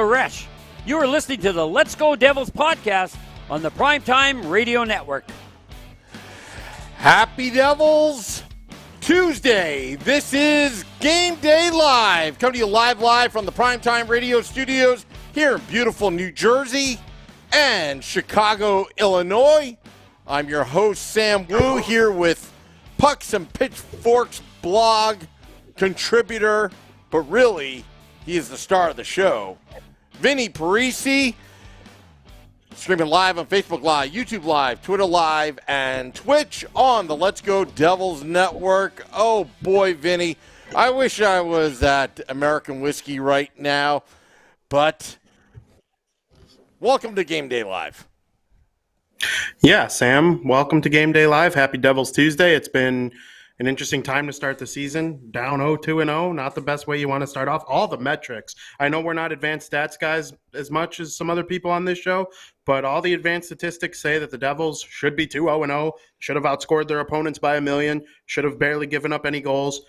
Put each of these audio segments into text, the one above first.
Parise. You are listening to the Let's Go Devils podcast on the Primetime Radio Network. Happy Devils Tuesday. This is Game Day Live. Coming to you live from the Primetime Radio studios here in beautiful New Jersey and Chicago, Illinois. I'm your host, Sam Wu, here with Pucks and Pitchforks blog contributor, but really, he is the star of the show, Vinnie Parise, streaming live on Facebook Live, YouTube Live, Twitter Live, and Twitch on the Let's Go Devils Network. Oh, boy, Vinnie, I wish I was at American Whiskey right now, but welcome to Game Day Live. Yeah, Sam, welcome to Game Day Live. Happy Devils Tuesday. It's been an interesting time to start the season. Down 0-2-0, not the best way you want to start off. All the metrics. I know we're not advanced stats guys as much as some other people on this show, but all the advanced statistics say that the Devils should be 2-0-0, should have outscored their opponents by a million, should have barely given up any goals.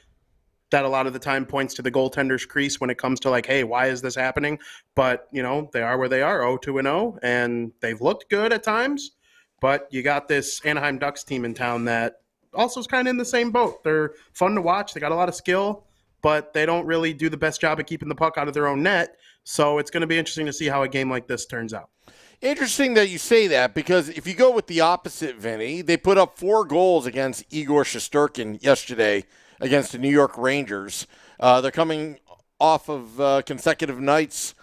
That a lot of the time points to the goaltender's crease when it comes to like, hey, why is this happening? But, you know, they are where they are, 0-2-0, and they've looked good at times. But you got this Anaheim Ducks team in town that also is kind of in the same boat. They're fun to watch. They got a lot of skill, but they don't really do the best job of keeping the puck out of their own net. So it's going to be interesting to see how a game like this turns out. Interesting that you say that, because if you go with the opposite, Vinny, they put up 4 goals against Igor Shesterkin yesterday against the New York Rangers. They're coming off of consecutive nights.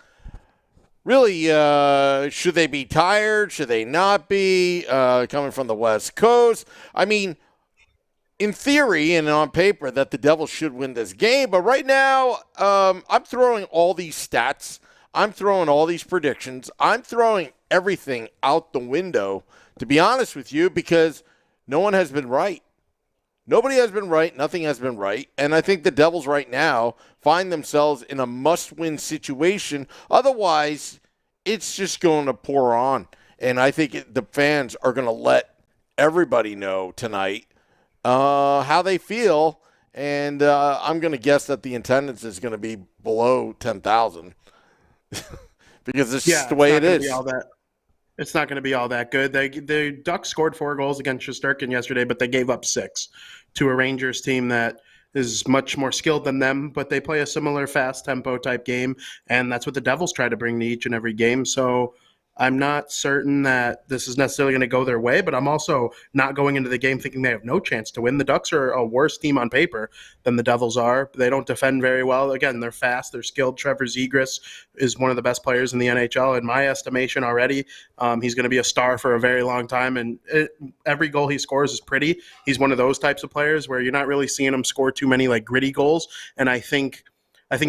Really, should they be tired? Should they not be? Coming from the West Coast. I mean, in theory and on paper, that the Devils should win this game. But right now, I'm throwing all these stats. I'm throwing all these predictions. I'm throwing everything out the window, to be honest with you, because no one has been right. Nobody has been right. Nothing has been right. And I think the Devils right now find themselves in a must-win situation. Otherwise, it's just going to pour on. And I think the fans are going to let everybody know tonight how they feel. And I'm going to guess that the attendance is going to be below 10,000 because it's just the way it is. It's not going to be all that good. The Ducks scored 4 goals against Shesterkin yesterday, but they gave up 6 to a Rangers team that is much more skilled than them, but they play a similar fast tempo type game, and that's what the Devils try to bring to each and every game. So I'm not certain that this is necessarily going to go their way, but I'm also not going into the game thinking they have no chance to win. The Ducks are a worse team on paper than the Devils are. They don't defend very well. Again, they're fast. They're skilled. Trevor Zegras is one of the best players in the NHL, in my estimation already. He's going to be a star for a very long time, and every goal he scores is pretty. He's one of those types of players where you're not really seeing him score too many like gritty goals, and I think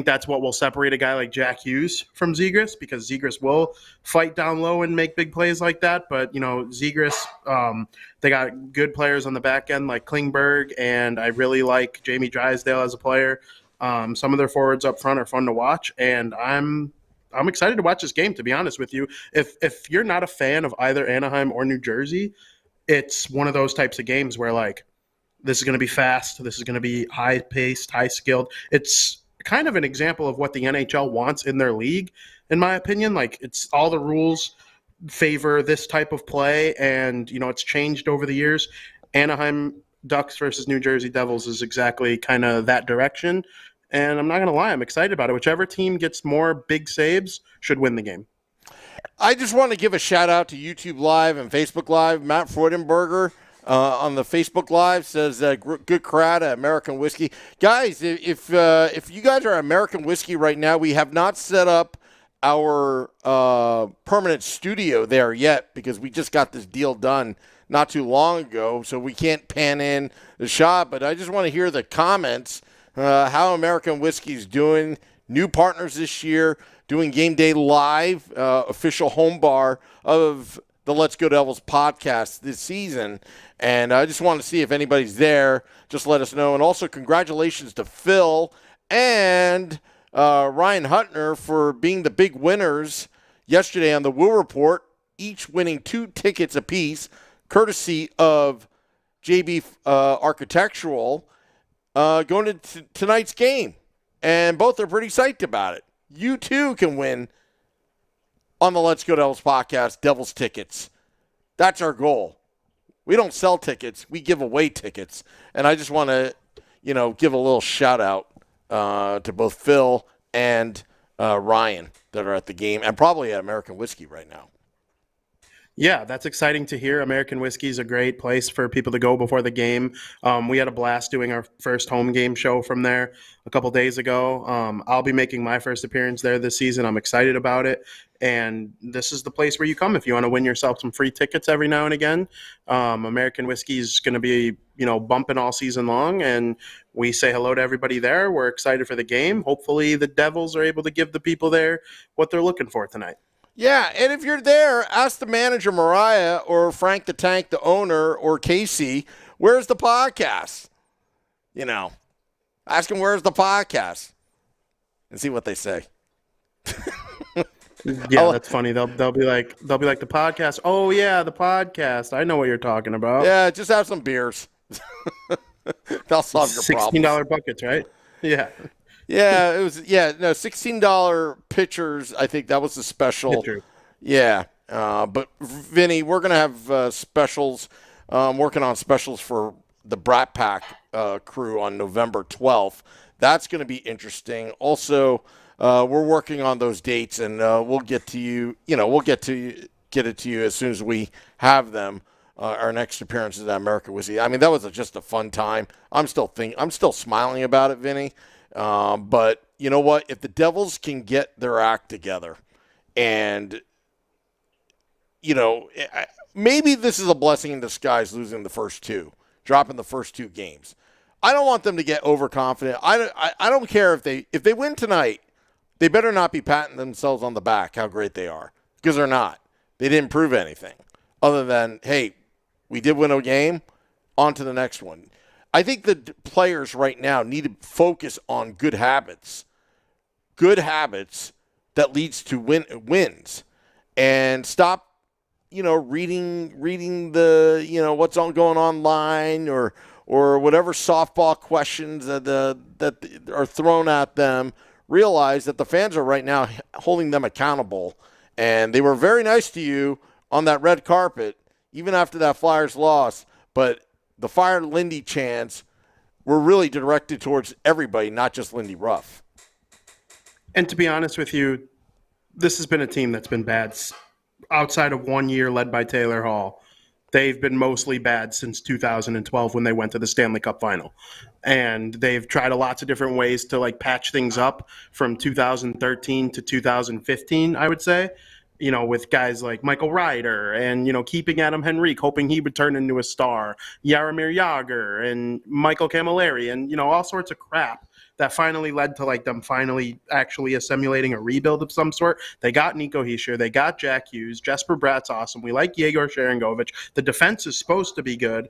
that's what will separate a guy like Jack Hughes from Zegras, because Zegras will fight down low and make big plays like that. But, you know, Zegras, they got good players on the back end like Klingberg, and I really like Jamie Drysdale as a player. Some of their forwards up front are fun to watch, and I'm excited to watch this game, to be honest with you. If you're not a fan of either Anaheim or New Jersey, it's one of those types of games where, like, this is going to be fast. This is going to be high-paced, high-skilled. It's kind of an example of what the NHL wants in their league, in my opinion. Like, it's all the rules favor this type of play, and, you know, it's changed over the years. Anaheim Ducks versus New Jersey Devils is exactly kind of that direction, and I'm not going to lie, I'm excited about it. Whichever team gets more big saves should win the game. I just want to give a shout-out to YouTube Live and Facebook Live. Matt Freudenberger on the Facebook Live says, good crowd at American Whiskey. Guys, if you guys are American Whiskey right now, we have not set up our permanent studio there yet, because we just got this deal done not too long ago, so we can't pan in the shop. But I just want to hear the comments, how American Whiskey's doing. New partners this year, doing Game Day Live, official home bar of the Let's Go Devils podcast this season. And I just want to see if anybody's there. Just let us know. And also congratulations to Phil and Ryan Huttner for being the big winners yesterday on the Woo Report, each winning 2 tickets apiece, courtesy of JB Architectural, going to tonight's game. And both are pretty psyched about it. You, too, can win on the Let's Go Devils podcast, Devils tickets. That's our goal. We don't sell tickets. We give away tickets. And I just want to, give a little shout out to both Phil and Ryan that are at the game and probably at American Whiskey right now. Yeah, that's exciting to hear. American Whiskey is a great place for people to go before the game. We had a blast doing our first home game show from there a couple days ago. I'll be making my first appearance there this season. I'm excited about it. And this is the place where you come if you want to win yourself some free tickets every now and again. American Whiskey is going to be, bumping all season long, and we say hello to everybody there. We're excited for the game. Hopefully the Devils are able to give the people there what they're looking for tonight. Yeah, and if you're there, ask the manager, Mariah, or Frank the Tank, the owner, or Casey, where's the podcast? Ask them where's the podcast and see what they say. Yeah, that's funny. They'll be like the podcast. Oh yeah, the podcast. I know what you're talking about. Yeah, just have some beers. They'll solve your problems. $16 buckets, right? Yeah. Yeah, it was. Yeah, no, $16 pitchers. I think that was the special. Pitcher. Yeah, but Vinny, we're gonna have specials. Working on specials for the Brat Pack crew on November 12th. That's going to be interesting. Also, we're working on those dates, and we'll get to you. We'll get it to you as soon as we have them. Our next appearance is at American Whiskey. I mean, that was just a fun time. I'm still smiling about it, Vinny. But you know what? If the Devils can get their act together, and maybe this is a blessing in disguise, losing the first two, dropping the first two games. I don't want them to get overconfident. I don't care if they win tonight. They better not be patting themselves on the back how great they are, because they're not. They didn't prove anything other than, hey, we did win a game, on to the next one. I think the players right now need to focus on good habits that leads to wins, and stop, reading the, what's going online or whatever softball questions that are thrown at them. Realize that the fans are right now holding them accountable, and they were very nice to you on that red carpet, even after that Flyers loss. But the Fire Lindy chants were really directed towards everybody, not just Lindy Ruff. And to be honest with you, this has been a team that's been bad outside of 1 year led by Taylor Hall. They've been mostly bad since 2012 when they went to the Stanley Cup final. And they've tried lots of different ways to patch things up from 2013 to 2015, I would say. With guys like Michael Ryder and, keeping Adam Henrique, hoping he would turn into a star, Jaromir Jagr and Michael Camilleri and, all sorts of crap that finally led to them finally actually simulating a rebuild of some sort. They got Nico Hischier, they got Jack Hughes, Jesper Bratt's awesome. We like Yegor Sharangovich. The defense is supposed to be good.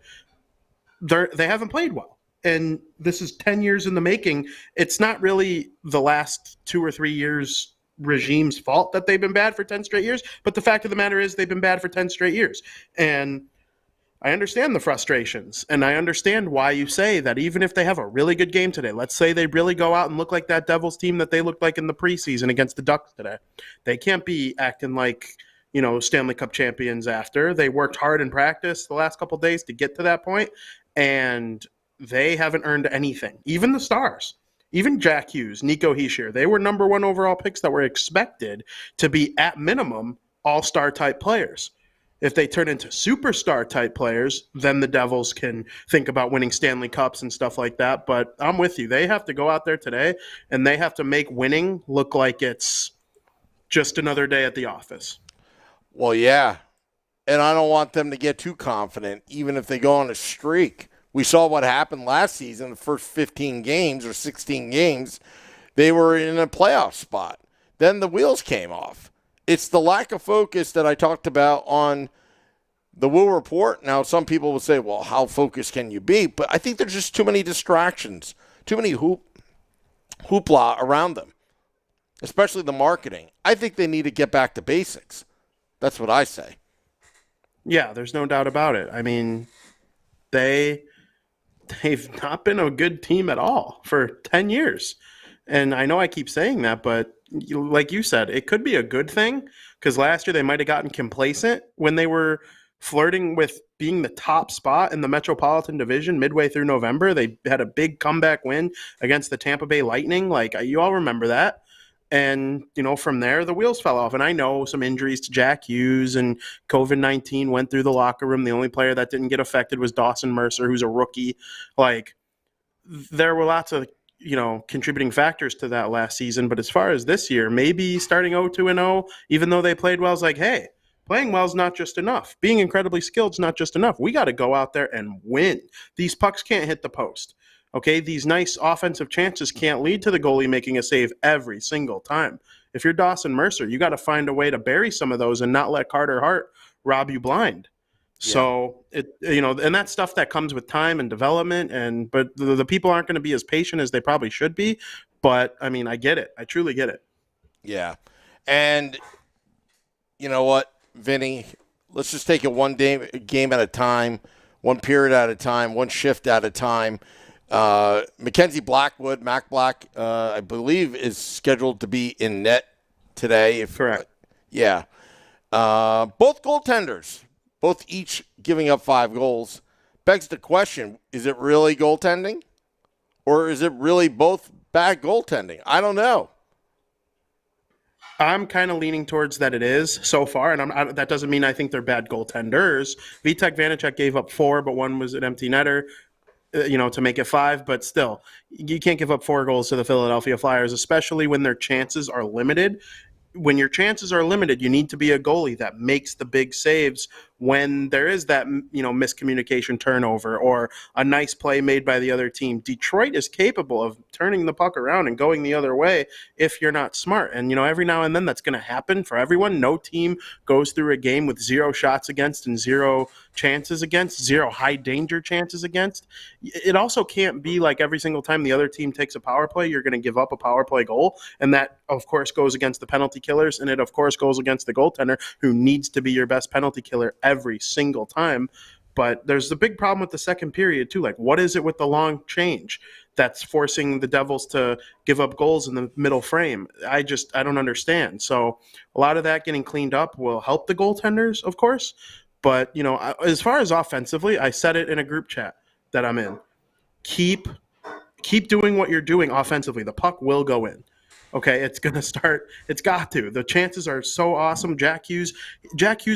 They haven't played well. And this is 10 years in the making. It's not really the last 2 or 3 years regime's fault that they've been bad for 10 straight years, but the fact of the matter is they've been bad for 10 straight years. And I understand the frustrations, and I understand why you say that even if they have a really good game today, let's say they really go out and look like that Devils team that they looked like in the preseason against the Ducks today. They can't be acting like, Stanley Cup champions after. They worked hard in practice the last couple of days to get to that point, and they haven't earned anything. Even the stars. Even Jack Hughes, Nico Hischier, they were number 1 overall picks that were expected to be, at minimum, all-star type players. If they turn into superstar type players, then the Devils can think about winning Stanley Cups and stuff like that. But I'm with you. They have to go out there today, and they have to make winning look like it's just another day at the office. Well, yeah. And I don't want them to get too confident, even if they go on a streak. We saw what happened last season, the first 15 games or 16 games, they were in a playoff spot. Then the wheels came off. It's the lack of focus that I talked about on the Woo Report. Now, some people will say, well, how focused can you be? But I think there's just too many distractions, too many hoopla around them, especially the marketing. I think they need to get back to basics. That's what I say. Yeah, there's no doubt about it. I mean, they've not been a good team at all for 10 years. And I know I keep saying that, but like you said, it could be a good thing because last year they might have gotten complacent when they were flirting with being the top spot in the Metropolitan Division midway through November. They had a big comeback win against the Tampa Bay Lightning. Like, you all remember that. And, from there, the wheels fell off. And I know some injuries to Jack Hughes and COVID-19 went through the locker room. The only player that didn't get affected was Dawson Mercer, who's a rookie. Like, there were lots of contributing factors to that last season. But as far as this year, maybe starting 0-2-0, even though they played well, is like, hey, playing well is not just enough. Being incredibly skilled is not just enough. We got to go out there and win. These pucks can't hit the post. Okay, these nice offensive chances can't lead to the goalie making a save every single time. If you're Dawson Mercer, you got to find a way to bury some of those and not let Carter Hart rob you blind. So and that's stuff that comes with time and development, but the people aren't going to be as patient as they probably should be. But I mean, I get it. I truly get it. Yeah, and you know what, Vinny? Let's just take it one game at a time, one period at a time, one shift at a time. Mackenzie Blackwood, Mac Black, I believe, is scheduled to be in net today. Correct. Yeah. Both goaltenders, both each giving up 5 goals. Begs the question, is it really goaltending? Or is it really both bad goaltending? I don't know. I'm kind of leaning towards that it is so far, and that doesn't mean I think they're bad goaltenders. Vitek Vanacek gave up 4, but one was an empty netter. To make it 5, but still, you can't give up 4 goals to the Philadelphia Flyers, especially when their chances are limited. When your chances are limited, you need to be a goalie that makes the big saves when there is that, miscommunication turnover or a nice play made by the other team. Detroit is capable of turning the puck around and going the other way if you're not smart. And, every now and then that's going to happen for everyone. No team goes through a game with 0 shots against and 0 chances against, 0 high danger chances against. It also can't be like every single time the other team takes a power play, you're going to give up a power play goal. And that, of course, goes against the penalty killers. And it, of course, goes against the goaltender, who needs to be your best penalty killer every single time. But there's the big problem with the second period, too. Like, what is it with the long change that's forcing the Devils to give up goals in the middle frame? I don't understand. So a lot of that getting cleaned up will help the goaltenders, of course. But, as far as offensively, I said it in a group chat that I'm in. Keep doing what you're doing offensively. The puck will go in. Okay, it's going to start. It's got to. The chances are so awesome. Jack Hughes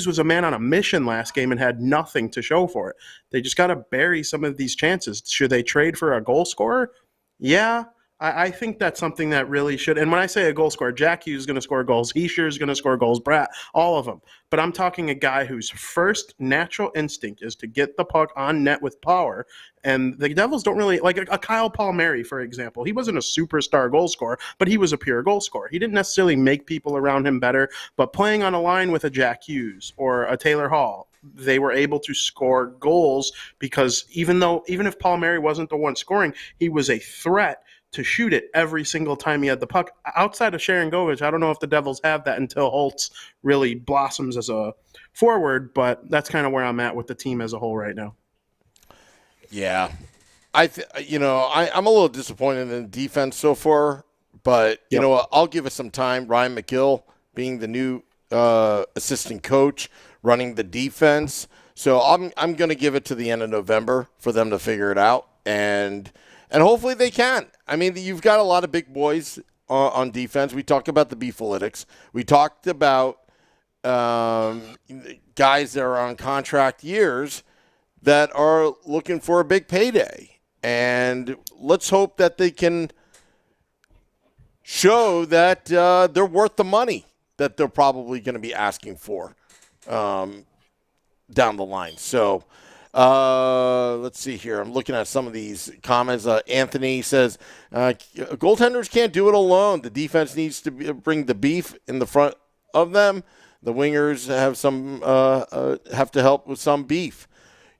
was a man on a mission last game and had nothing to show for it. They just got to bury some of these chances. Should they trade for a goal scorer? Yeah, I think that's something that really should. And when I say a goal scorer, Jack Hughes is going to score goals. Hischier is going to score goals. Bratt, all of them. But I'm talking a guy whose first natural instinct is to get the puck on net with power. And the Devils don't really, like a Kyle Palmieri, for example. He wasn't a superstar goal scorer, but he was a pure goal scorer. He didn't necessarily make people around him better, but playing on a line with a Jack Hughes or a Taylor Hall, they were able to score goals because even if Palmieri wasn't the one scoring, he was a threat to shoot it every single time he had the puck. Outside of Sharon Govich, I don't know if the Devils have that until Holtz really blossoms as a forward, but that's kind of where I'm at with the team as a whole right now. Yeah. I'm a little disappointed in the defense so far, but you know what? I'll give it some time. Ryan McGill being the new assistant coach running the defense. So I'm going to give it to the end of November for them to figure it out, and hopefully they can. I mean, you've got a lot of big boys on defense. We talked about the Beefalytics. We talked about guys that are on contract years that are looking for a big payday. And let's hope that they can show that they're worth the money that they're probably going to be asking for down the line. So let's see here. I'm looking at some of these comments. Anthony says, goaltenders can't do it alone. The defense needs to bring the beef in the front of them. The wingers have to help with some beef.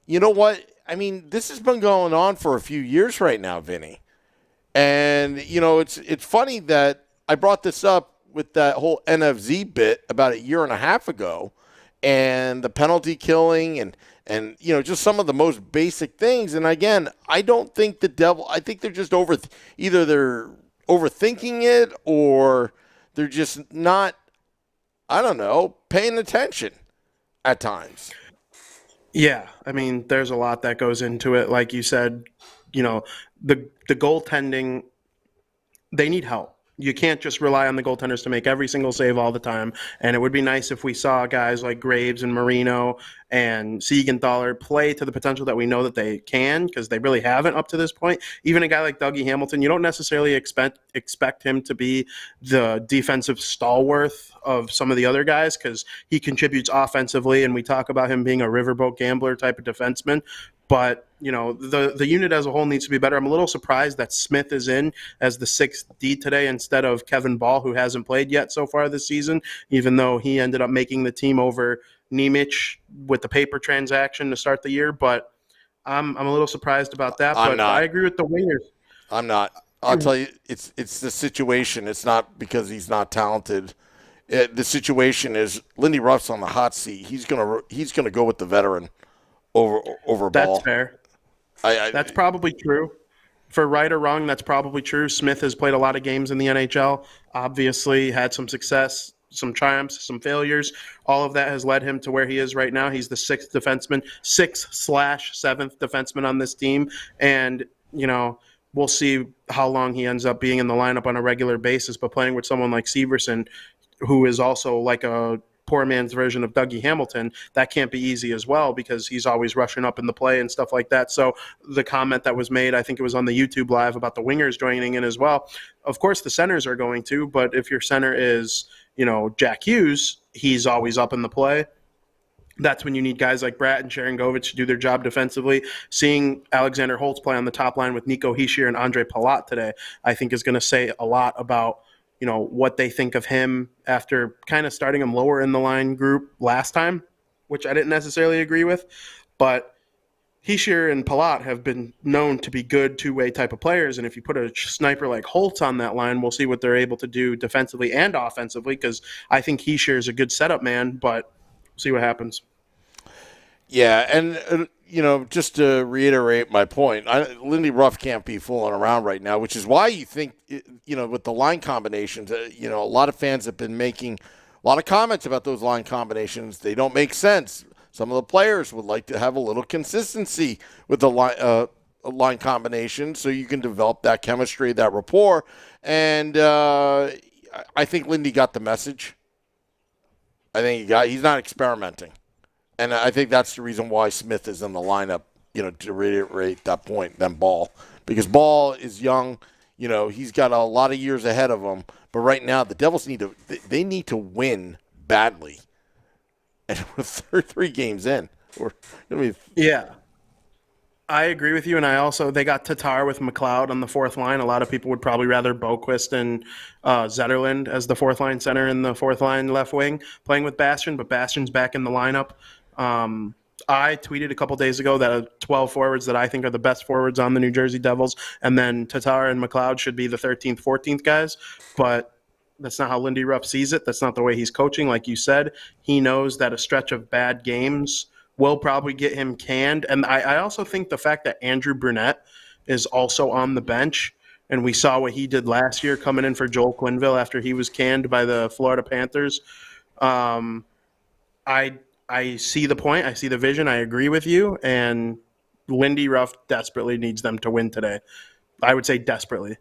You know what? I mean, this has been going on for a few years right now, Vinny. And, it's funny that I brought this up with that whole NFZ bit about a year and a half ago and the penalty killing and just some of the most basic things. And, again, I don't think I think they're just overthinking it, or they're just not, I don't know, paying attention at times. Yeah, I mean, there's a lot that goes into it. Like you said, you know, the goaltending, they need help. You can't just rely on the goaltenders to make every single save all the time. And it would be nice if we saw guys like Graves and Marino and Siegenthaler play to the potential that we know that they can, because they really haven't up to this point. Even a guy like Dougie Hamilton, you don't necessarily expect him to be the defensive stalwart of some of the other guys, because he contributes offensively, and we talk about him being a riverboat gambler type of defenseman. But the unit as a whole needs to be better. I'm a little surprised that Smith is in as the 6th D today instead of Kevin Ball, who hasn't played yet so far this season, even though he ended up making the team over Nemec with the paper transaction to start the year. But I'm a little surprised about that. I'm but not. I agree with the wingers. I'm not. I'll tell you, it's the situation. It's not because he's not talented. The situation is Lindy Ruff's on the hot seat. He's gonna go with the veteran over Ball. That's fair. That's probably true. For right or wrong, that's probably true. Smith has played a lot of games in the NHL, obviously had some success, some triumphs, some failures. All of that has led him to where he is right now. He's the 6th defenseman, 6/7th defenseman on this team. And, we'll see how long he ends up being in the lineup on a regular basis. But playing with someone like Severson, who is also like a poor man's version of Dougie Hamilton, that can't be easy as well, because he's always rushing up in the play and stuff like that. So the comment that was made, I think it was on the YouTube live, about the wingers joining in as well. Of course, the centers are going to, but if your center is, Jack Hughes, he's always up in the play. That's when you need guys like Bratt and Sharangovich to do their job defensively. Seeing Alexander Holtz play on the top line with Nico Hischier and Andre Palat today, I think is going to say a lot about what they think of him after kind of starting him lower in the line group last time, which I didn't necessarily agree with. But Hischier and Palat have been known to be good two-way type of players, and if you put a sniper like Holtz on that line, we'll see what they're able to do defensively and offensively, because I think Hischier is a good setup man, but we'll see what happens. Yeah, and just to reiterate my point, Lindy Ruff can't be fooling around right now, which is why you think, with the line combinations, a lot of fans have been making a lot of comments about those line combinations. They don't make sense. Some of the players would like to have a little consistency with the line combination so you can develop that chemistry, that rapport. And I think Lindy got the message. I think he's not experimenting. And I think that's the reason why Smith is in the lineup, to reiterate that point, than Ball. Because Ball is young, he's got a lot of years ahead of him. But right now, the Devils need to win badly. And we're 3 games in. Yeah. I agree with you, and they got Tatar with McLeod on the 4th line. A lot of people would probably rather Boquist and Zetterlund as the 4th line center and the 4th line left wing playing with Bastian, but Bastian's back in the lineup. I tweeted a couple days ago that 12 forwards that I think are the best forwards on the New Jersey Devils, and then Tatar and McLeod should be the 13th, 14th guys, but that's not how Lindy Ruff sees it. That's not the way he's coaching. Like you said, he knows that a stretch of bad games will probably get him canned. And I also think the fact that Andrew Brunette is also on the bench, and we saw what he did last year coming in for Joel Quenneville after he was canned by the Florida Panthers. I see the point. I see the vision. I agree with you. And Lindy Ruff desperately needs them to win today. I would say desperately.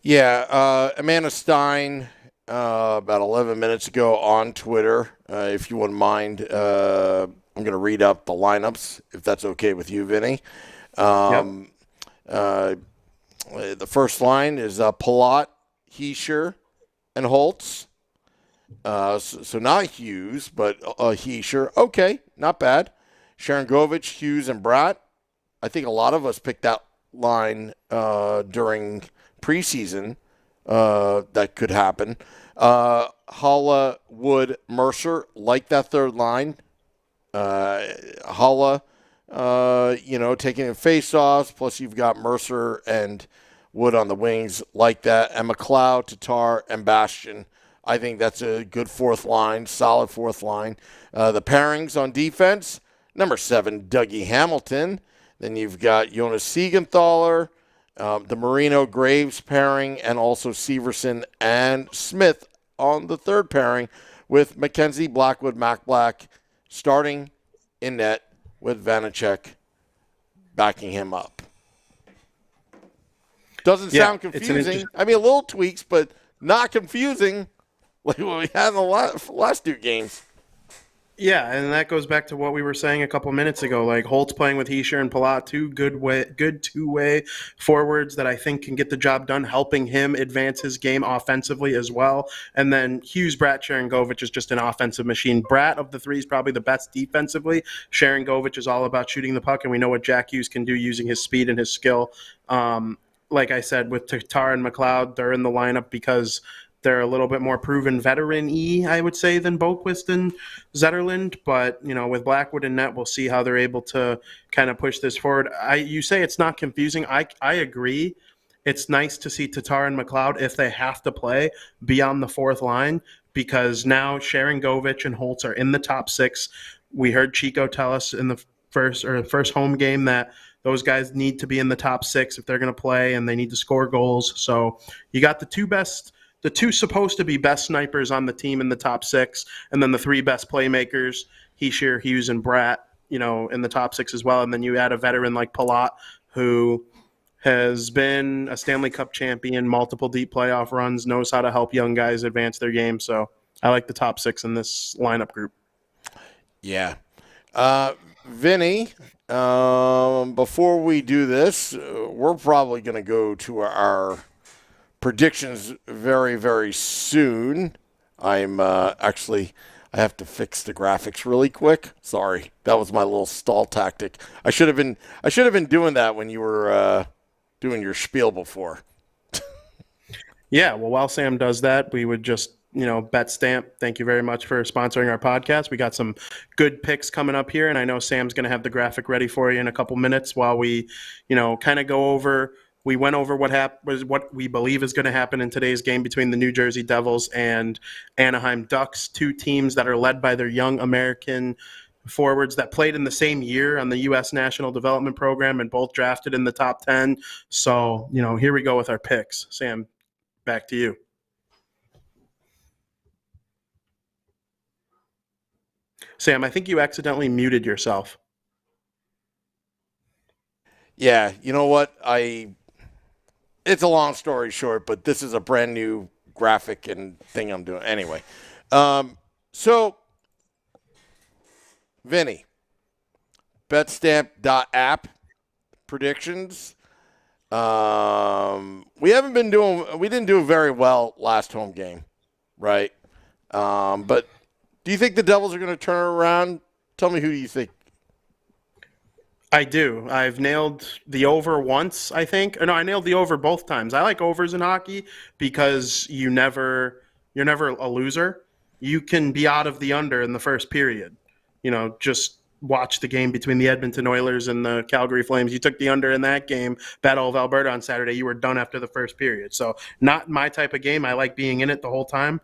Yeah, Amanda Stein, about 11 minutes ago on Twitter, if you wouldn't mind, I'm going to read up the lineups, if that's okay with you, Vinny. The first line is Palat, Hischier, and Holtz. So not Hughes, but Hischier. Okay, not bad. Sharangovich, Hughes, and Bratt. I think a lot of us picked that line during preseason. That could happen. Haula, Wood, Mercer, like that third line. Haula, taking in face-offs, plus you've got Mercer and Wood on the wings, like that. And McLeod, Tatar, and Bastian. I think that's a good 4th line, solid 4th line. The pairings on defense, number 7, Dougie Hamilton. Then you've got Jonas Siegenthaler, the Marino-Graves pairing, and also Severson and Smith on the third pairing with McKenzie, Blackwood, Mac Black starting in net with Vanacek backing him up. Doesn't sound confusing. I mean, a little tweaks, but not confusing like what we had in the last two games. Yeah, and that goes back to what we were saying a couple minutes ago. Like Holt's playing with Hischier and Palat, good two-way forwards that I think can get the job done, helping him advance his game offensively as well. And then Hughes, Bratt, Sharangovich is just an offensive machine. Bratt of the three is probably the best defensively. Sharangovich is all about shooting the puck, and we know what Jack Hughes can do using his speed and his skill. Like I said, with Tatar and McLeod, they're in the lineup because they're a little bit more proven veteran-y, I would say, than Boquist and Zetterlund. But, with Blackwood and net, we'll see how they're able to kind of push this forward. You say it's not confusing. I agree. It's nice to see Tatar and McLeod, if they have to play, be on the fourth line, because now Sharangovich and Holtz are in the top six. We heard Chico tell us in the first home game that those guys need to be in the top six if they're going to play, and they need to score goals. So you got the two supposed to be best snipers on the team in the top six, and then the three best playmakers, Hischier, Hughes, and Bratt, in the top six as well. And then you add a veteran like Palat, who has been a Stanley Cup champion, multiple deep playoff runs, knows how to help young guys advance their game. So I like the top six in this lineup group. Yeah. Vinny, before we do this, we're probably going to go to our predictions very, very soon. I'm I have to fix the graphics really quick. Sorry, that was my little stall tactic. I should have been doing that when you were doing your spiel before. Yeah, well, while Sam does that, we would just Bet Stamp. Thank you very much for sponsoring our podcast. We got some good picks coming up here, and I know Sam's going to have the graphic ready for you in a couple minutes while we, kind of go over. We went over what we believe is going to happen in today's game between the New Jersey Devils and Anaheim Ducks, two teams that are led by their young American forwards that played in the same year on the U.S. National Development Program and both drafted in the top 10. So, here we go with our picks. Sam, back to you. Sam, I think you accidentally muted yourself. Yeah, you know what? It's a long story short, but this is a brand new graphic and thing I'm doing. Anyway, so, Vinny, betstamp.app predictions. We didn't do very well last home game, right? But do you think the Devils are going to turn it around? Tell me, who do you think? I do. I've nailed the over once, I think. No, I nailed the over both times. I like overs in hockey because you're never a loser. You can be out of the under in the first period. Just watch the game between the Edmonton Oilers and the Calgary Flames. You took the under in that game, Battle of Alberta on Saturday. You were done after the first period. So not my type of game. I like being in it the whole time.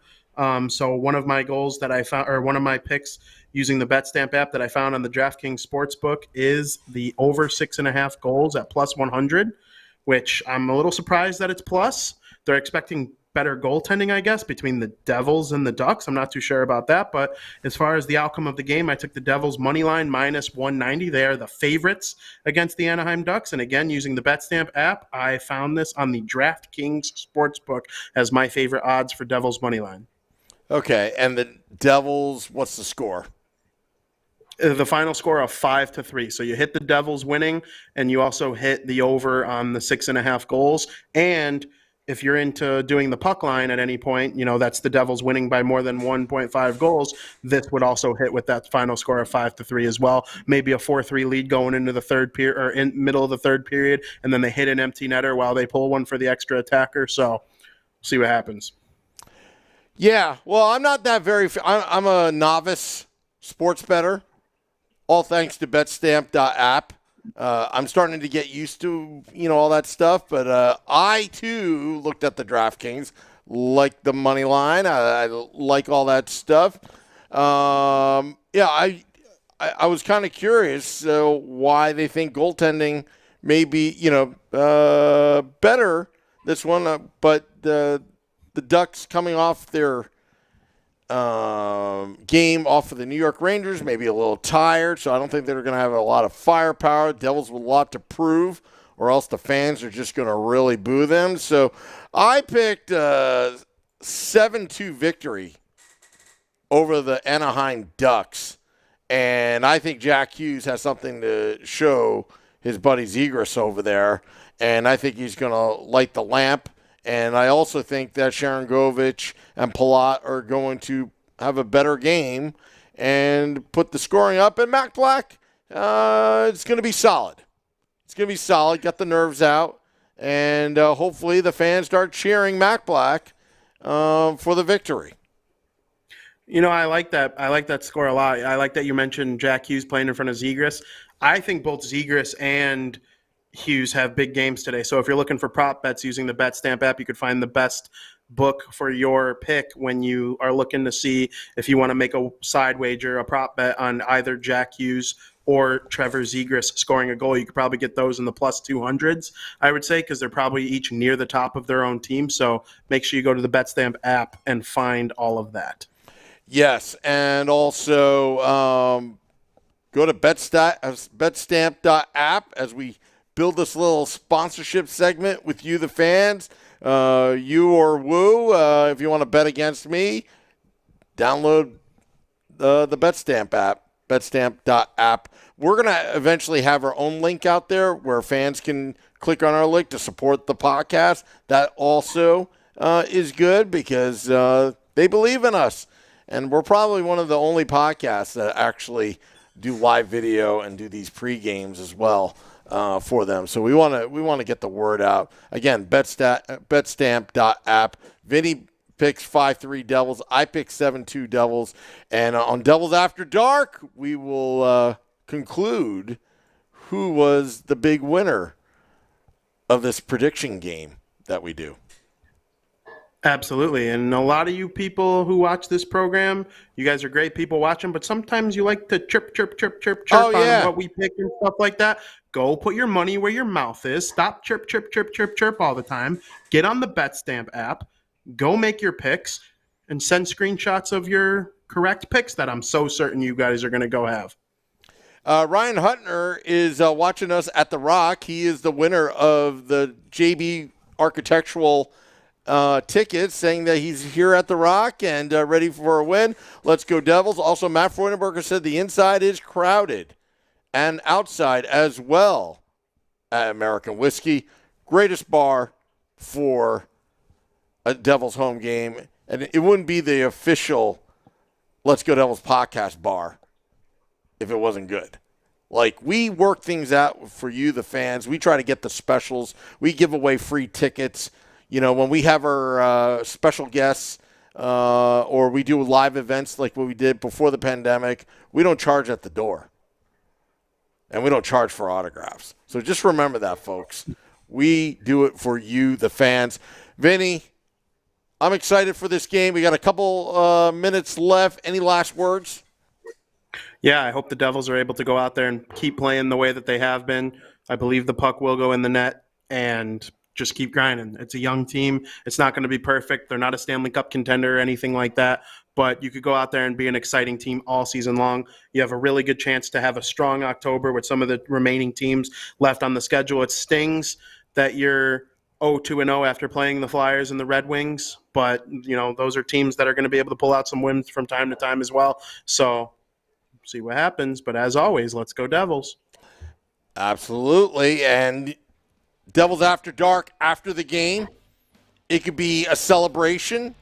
So one of my goals that I found, or one of my picks using the BetStamp app that I found on the DraftKings Sportsbook, is the over 6.5 goals at plus 100, which I'm a little surprised that it's plus. They're expecting better goaltending, I guess, between the Devils and the Ducks. I'm not too sure about that. But as far as the outcome of the game, I took the Devils money line minus 190. They are the favorites against the Anaheim Ducks. And again, using the BetStamp app, I found this on the DraftKings Sportsbook as my favorite odds for Devils money line. Okay, and the Devils, what's the score? The final score of 5-3. So you hit the Devils winning, and you also hit the over on the 6.5 goals. And if you're into doing the puck line at any point, that's the Devils winning by more than 1.5 goals. This would also hit with that final score of 5-3 as well. Maybe a 4-3 lead going into the third period, or in middle of the third period, and then they hit an empty netter while they pull one for the extra attacker. So see what happens. Yeah, well, I'm not that I'm a novice sports bettor, all thanks to betstamp.app. I'm starting to get used to, all that stuff, but I, too, looked at the DraftKings, like the money line. I like all that stuff. I was kind of curious why they think goaltending maybe, better this one. But the Ducks coming off their game off of the New York Rangers, maybe a little tired, so I don't think they're going to have a lot of firepower. Devils with a lot to prove, or else the fans are just going to really boo them. So I picked 7-2 victory over the Anaheim Ducks, and I think Jack Hughes has something to show his buddy Zegras over there, and I think he's going to light the lamp. And I also think that Sharangovich and Palat are going to have a better game and put the scoring up. And Mac Black, it's going to be solid. It's going to be solid. Got the nerves out. And hopefully the fans start cheering Mac Black for the victory. I like that. I like that score a lot. I like that you mentioned Jack Hughes playing in front of Zegras. I think both Zegras and Hughes have big games today. So if you're looking for prop bets using the BetStamp app, you could find the best book for your pick when you are looking to see if you want to make a side wager, a prop bet on either Jack Hughes or Trevor Zegras scoring a goal. You could probably get those in the plus 200s, I would say, because they're probably each near the top of their own team. So make sure you go to the BetStamp app and find all of that. Yes, and also go to betstamp.app as we build this little sponsorship segment with you, the fans. You or Woo, if you want to bet against me, download the BetStamp app, betstamp.app. We're going to eventually have our own link out there where fans can click on our link to support the podcast. That also is good because they believe in us. And we're probably one of the only podcasts that actually do live video and do these pre-games as well. For them. So we want to get the word out. Again, betstamp.app. Vinnie picks 5-3 Devils. I pick 7-2 Devils. And on Devils After Dark, we will conclude who was the big winner of this prediction game that we do. Absolutely. And a lot of you people who watch this program, you guys are great people watching, but sometimes you like to chirp on what we pick and stuff like that. Go put your money where your mouth is. Stop chirp all the time. Get on the BetStamp app. Go make your picks and send screenshots of your correct picks that I'm so certain you guys are going to go have. Ryan Huttner is watching us at The Rock. He is the winner of the JB Architectural tickets, saying that he's here at The Rock and ready for a win. Let's go Devils. Also, Matt Freudenberger said the inside is crowded and outside as well at American Whiskey. Greatest bar for a Devils home game. And it wouldn't be the official Let's Go Devils podcast bar if it wasn't good. Like, we work things out for you, the fans. We try to get the specials. We give away free tickets. When we have our special guests or we do live events like what we did before the pandemic, we don't charge at the door. And we don't charge for autographs. So just remember that, folks. We do it for you, the fans. Vinny, I'm excited for this game. We got a couple minutes left. Any last words? Yeah, I hope the Devils are able to go out there and keep playing the way that they have been. I believe the puck will go in the net, and just keep grinding. It's a young team. It's not going to be perfect. They're not a Stanley Cup contender or anything like that, but you could go out there and be an exciting team all season long. You have a really good chance to have a strong October with some of the remaining teams left on the schedule. It stings that you're 0-2-0 after playing the Flyers and the Red Wings, but those are teams that are going to be able to pull out some wins from time to time as well. So see what happens, but as always, let's go Devils. Absolutely. And Devils After Dark after the game. It could be a celebration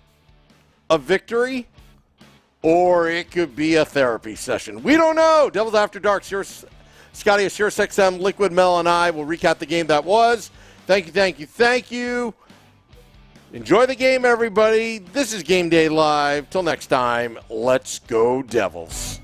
of victory, or it could be a therapy session. We don't know. Devils After Dark. Scotty of Sirius XM, Liquid Mel, and I will recap the game that was. Thank you. Enjoy the game, everybody. This is Game Day Live. Till next time, let's go Devils.